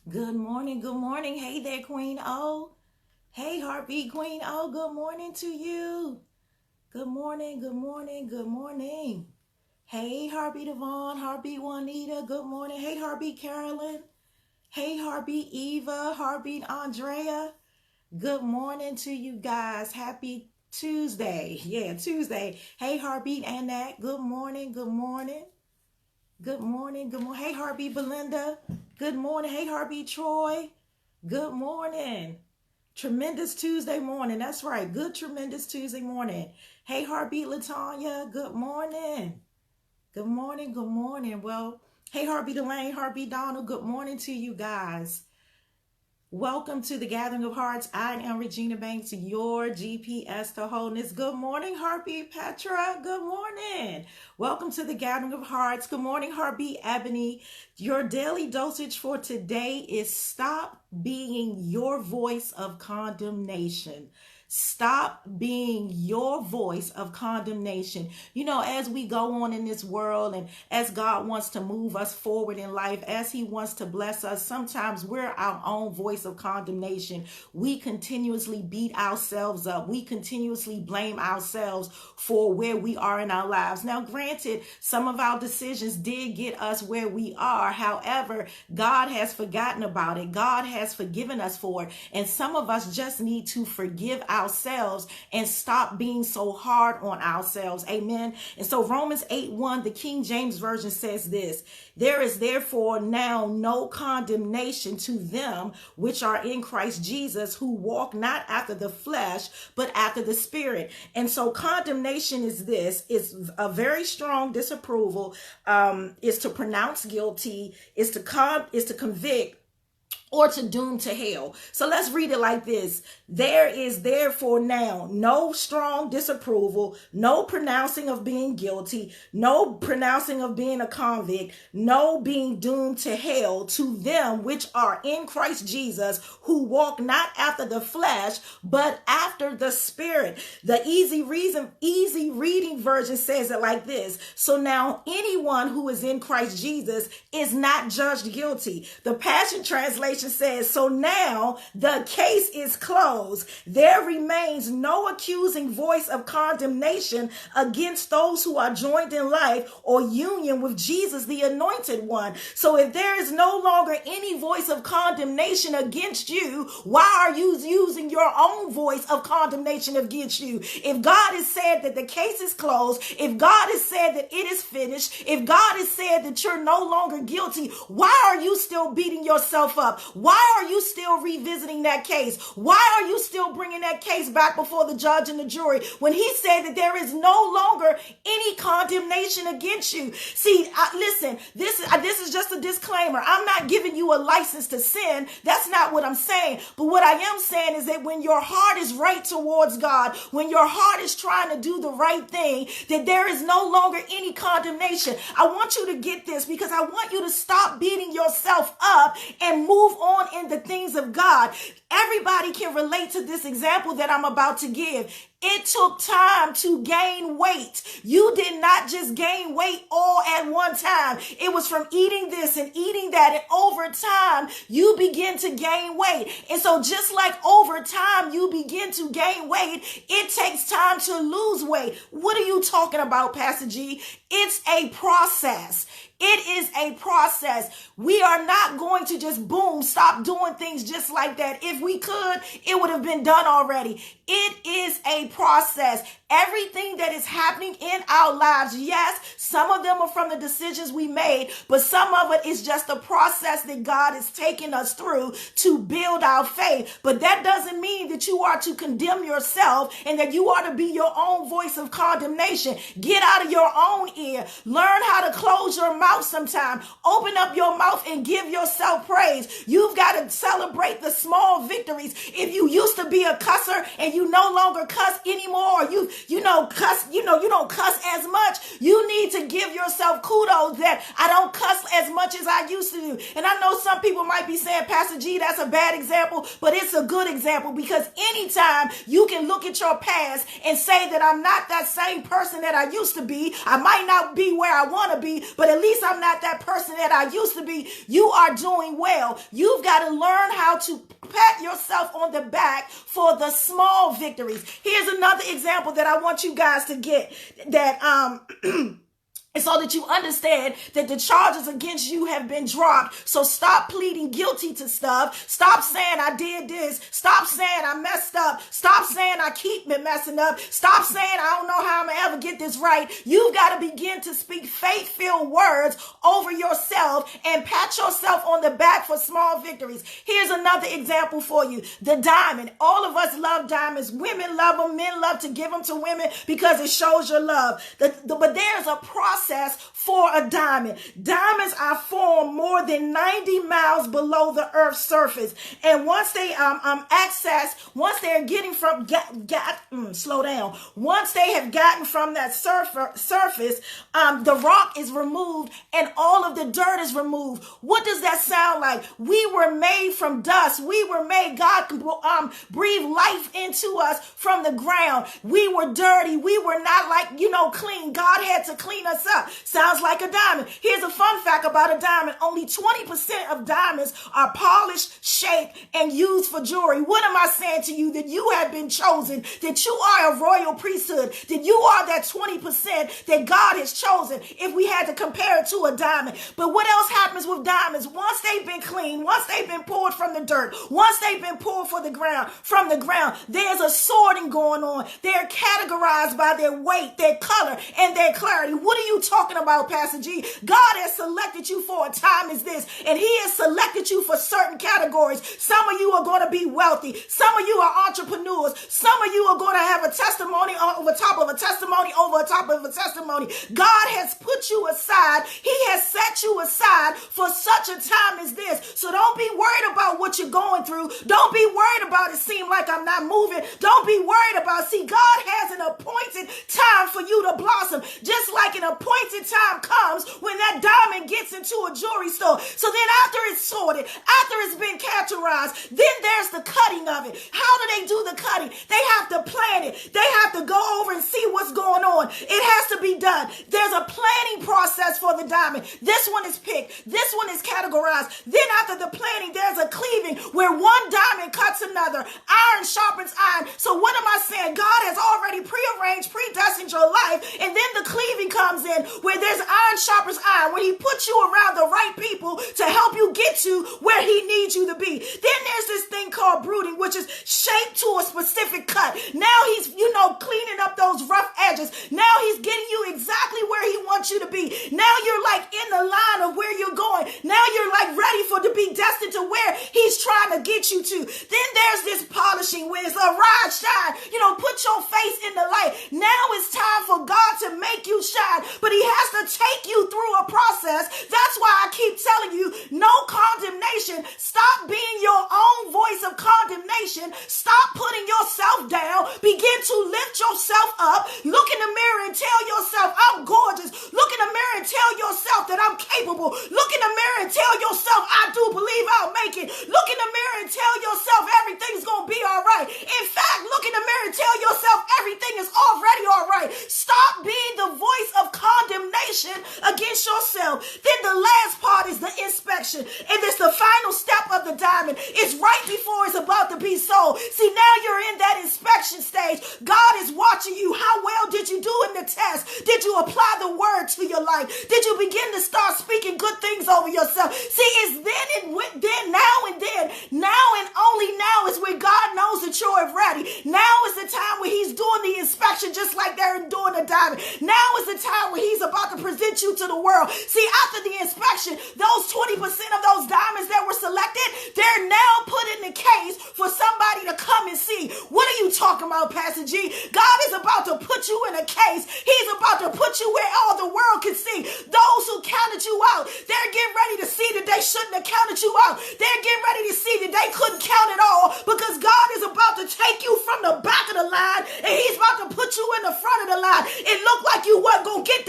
Good morning. Good morning. Hey there, Queen O. Hey, Heartbeat Queen O. Good morning to you. Good morning. Good morning. Good morning. Hey, Heartbeat Yvonne. Heartbeat Juanita. Good morning. Hey, Heartbeat Carolyn. Hey, Heartbeat Eva. Heartbeat Andrea. Good morning to you guys. Happy Tuesday. Yeah, Tuesday. Hey, Heartbeat Annette. Good morning. Good morning. Good morning. Good morning. Hey, Heartbeat Belinda. Good morning. Hey, Heartbeat Troy. Good morning. Tremendous Tuesday morning. That's right. Good, tremendous Tuesday morning. Hey, Heartbeat Latanya. Good morning. Good morning. Good morning. Well, hey, Heartbeat Elaine, Heartbeat Donald. Good morning to you guys. Welcome to the Gathering of Hearts. I am Regina Banks, your GPS to wholeness. Good morning, Heartbeat Petra. Good morning. Welcome to the Gathering of Hearts. Good morning, Heartbeat Ebony. Your daily dosage for today is stop being your voice of condemnation. Stop being your voice of condemnation. You know, as we go on in this world and as God wants to move us forward in life, as He wants to bless us, sometimes we're our own voice of condemnation. We continuously beat ourselves up. We continuously blame ourselves for where we are in our lives. Now, granted, some of our decisions did get us where we are. However, God has forgotten about it. God has forgiven us for it. And some of us just need to forgive ourselves and stop being so hard on ourselves. Amen. And so Romans 8:1, the King James Version says this: there is therefore now no condemnation to them which are in Christ Jesus, who walk not after the flesh, but after the Spirit. And so condemnation is this: it's a very strong disapproval, is to pronounce guilty, is to convict, or to doom to hell. So let's read it like this. There is therefore now no strong disapproval, no pronouncing of being guilty, no pronouncing of being a convict, no being doomed to hell to them which are in Christ Jesus, who walk not after the flesh, but after the Spirit. The easy reading version says it like this: so now anyone who is in Christ Jesus is not judged guilty. The Passion Translation says, so now the case is closed. There remains no accusing voice of condemnation against those who are joined in life or union with Jesus, the Anointed One. So if there is no longer any voice of condemnation against you, why are you using your own voice of condemnation against you? If God has said that the case is closed, if God has said that it is finished, if God has said that you're no longer guilty, why are you still beating yourself up? Why are you still revisiting that case? Why are you still bringing that case back before the judge and the jury when He said that there is no longer any condemnation against you? See, listen, this is just a disclaimer. I'm not giving you a license to sin. That's not what I'm saying. But what I am saying is that when your heart is right towards God, when your heart is trying to do the right thing, that there is no longer any condemnation. I want you to get this, because I want you to stop beating yourself up and move on in the things of God. Everybody can relate to this example that I'm about to give. It took time to gain weight. You did not just gain weight all at one time. It was from eating this and eating that. And over time, you begin to gain weight. And so just like over time, you begin to gain weight, it takes time to lose weight. What are you talking about, Pastor G? It's a process. It is a process. We are not going to just boom, stop doing things just like that. If we could, it would have been done already. It is a process. Everything that is happening in our lives, yes, some of them are from the decisions we made, but some of it is just a process that God is taking us through to build our faith. But that doesn't mean that you are to condemn yourself and that you are to be your own voice of condemnation. Get out of your own ear. Learn how to close your mouth sometime. Open up your mouth and give yourself praise. You've got to celebrate the small victories. If you used to be a cusser and you no longer cuss anymore, or you don't cuss as much. You need to give yourself kudos that I don't cuss as much as I used to do. And I know some people might be saying, Pastor G, that's a bad example, but it's a good example, because anytime you can look at your past and say that I'm not that same person that I used to be, I might not be where I want to be, but at least I'm not that person that I used to be, you are doing well. You've got to learn how to pat yourself on the back for the small victories. Here's another example that I want you guys to get, that and so that you understand that the charges against you have been dropped. So stop pleading guilty to stuff. Stop saying I did this. Stop saying I messed up. Stop saying I keep messing up. Stop saying I don't know how I'm going to ever get this right. You've got to begin to speak faith-filled words over yourself and pat yourself on the back for small victories. Here's another example for you. The diamond. All of us love diamonds. Women love them. Men love to give them to women because it shows your love. But there's a process for a diamond. Diamonds are formed more than 90 miles below the Earth's surface. And once they once they're getting from, slow down. Once they have gotten from that surface, the rock is removed and all of the dirt is removed. What does that sound like? We were made from dust. We were made, God breathed life into us from the ground. We were dirty. We were not clean. God had to clean us up. Sounds like a diamond. Here's a fun fact about a diamond. Only 20% of diamonds are polished, shaped, and used for jewelry. What am I saying to you? That you have been chosen, that you are a royal priesthood, that you are that 20% that God has chosen, if we had to compare it to a diamond. But what else happens with diamonds? Once they've been cleaned, once they've been pulled from the dirt, once they've been pulled from the ground, there's a sorting going on. They're categorized by their weight, their color, and their clarity. What are you talking about, Pastor G? God has selected you for a time as this, and he has selected you for certain categories. Some of you are going to be wealthy. Some of you are entrepreneurs. Some of you are going to have a testimony over top of a testimony over top of a testimony. God has put you aside. He has set you aside for such a time as this. So don't be worried about what you're going through. Don't be worried about it seem like I'm not moving. Don't be worried about, God has an appointed time for you to blossom. Just like an appointed time comes when that diamond gets into a jewelry store. So then after it's sorted, after it's been categorized, then there's the cutting of it. How do they do the cutting? They have to plan it. They have to go over and see what's going on. It has to be done. There's a planning process for the diamond. This one is picked. This one is categorized. Then after the planning, there's a cleaving where one diamond cuts another. Iron sharpens iron. So what am I saying? God has already prearranged, predestined your life, and then the cleaving comes in where there's iron sharpens iron, when he puts you around the right people to help you get to where he needs you to be. Then there's this thing called brooding, which is shaped to a specific cut. Now he's, cleaning up those rough edges. Now he's getting you exactly where he wants you to be. Now you're like in the line of where you're going. Now you're like ready to be destined to where he's trying to get you to. Then there's this polishing where it's arise, shine. Put your face in the light. Now it's time for God to make you shine, but he has to take you through a process. That's why I keep telling you, no condemnation. Stop being your own voice of condemnation. Stop putting yourself down. Begin to lift yourself up. Look in the mirror and tell yourself, I'm gorgeous. Look in the mirror and tell yourself that I'm capable. Look in the mirror and tell yourself, I do believe I'll make it. Look in the mirror and tell yourself everything's going to be all right. In fact, look in the mirror and tell yourself everything is already all right. Stop being the voice of condemnation against yourself. Then the last part is the inspection. And it's the final step of the diamond. It's right before it's about to be sold. See, now you're in that inspection stage. God is watching you. How well did you do in the test? Did you apply the word to your life? Did you begin to start speaking good things over yourself? See, it's now and only now is where God knows that you're ready. Now is the time where he's doing the inspection just like they're doing the diamond. Now is the time where he's about to present you to the world. See, after the inspection, those 20% of those diamonds that were selected, they're now put in the case for somebody to come and see. What are you talking about, Pastor G? God is about to put you in a case. He's about to put you where all the world can see. Those who counted you out, they're getting ready to see that they shouldn't have counted you out. They're getting ready to see that they couldn't count it all, because God is about to take you from the back of the line and he's about to put you in the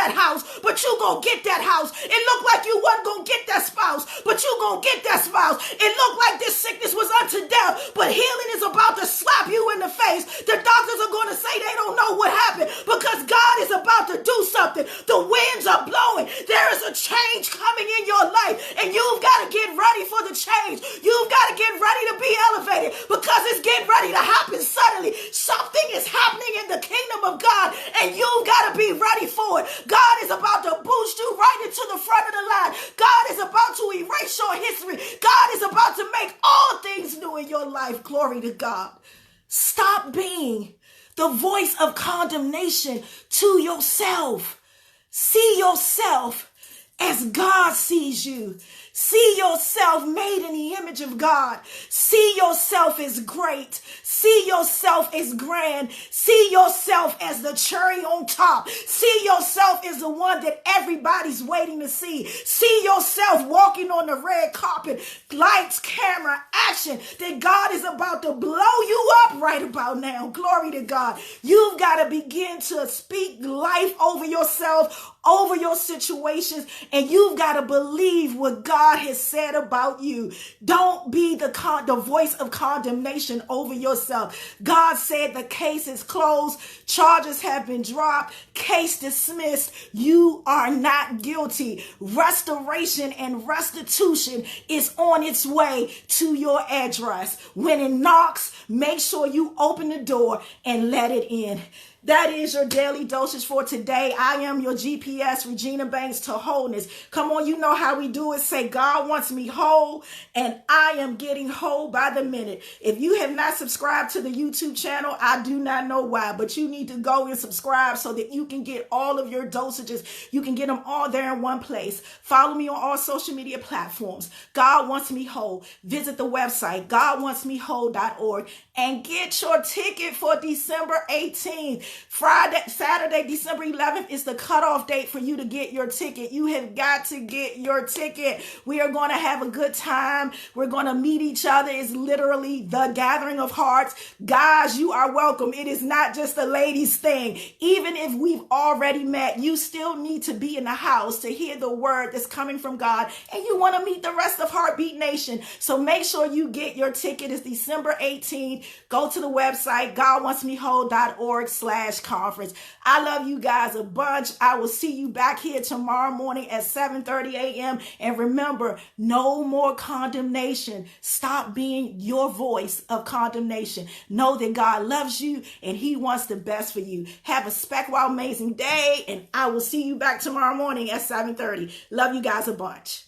that house, but you gonna get that house. It looked like you wasn't gonna get that spouse, but you gonna get that spouse. It looked like this sickness was unto death, but healing is about to slap you in the face. The doctors are gonna say they don't know what happened because God is about to do something. The winds are blowing. There is a change coming in your life, and you've got to get ready for the change. You've got to get ready to be elevated because it's getting ready to happen suddenly. Something is happening in the kingdom of God, and you've got to be ready for it. God is about to boost you right into the front of the line. God is about to erase your history. God is about to make all things new in your life. Glory to God. Stop being the voice of condemnation to yourself. See yourself as God sees you. See yourself made in the image of God. See yourself as great. See yourself as grand. See yourself as the cherry on top. See yourself as the one that everybody's waiting to see. See yourself walking on the red carpet. Lights, camera, action. That God is about to blow you up right about now. Glory to God. You've got to begin to speak life over yourself, over your situations, and you've got to believe what God has said about you. Don't be the voice of condemnation over yourself. God said the case is closed. Charges have been dropped. Case dismissed. You are not guilty. Restoration and restitution is on its way to your address. When it knocks, make sure you open the door and let it in. That is your daily dosage for today. I am your GPS, Regina Banks, to wholeness. Come on, you know how we do it. Say, God wants me whole, and I am getting whole by the minute. If you have not subscribed to the YouTube channel, I do not know why, but you need to go and subscribe so that you can get all of your dosages. You can get them all there in one place. Follow me on all social media platforms. God Wants Me Whole. Visit the website, godwantsmewhole.org, and get your ticket for December 18th. Saturday, December 11th is the cutoff date for you to get your ticket. You have got to get your ticket. We are going to have a good time. We're going to meet each other. It's literally the gathering of hearts. Guys, you are welcome. It is not just a ladies thing. Even if we've already met, you still need to be in the house to hear the word that's coming from God. And you want to meet the rest of Heartbeat Nation. So make sure you get your ticket. It's December 18th. Go to the website, godwantsmewhole.org/conference. I love you guys a bunch. I will see you back here tomorrow morning at 7:30 a.m. And remember, no more condemnation. Stop being your voice of condemnation. Know that God loves you and he wants the best for you. Have a speck-wild amazing day, and I will see you back tomorrow morning at 7:30. Love you guys a bunch.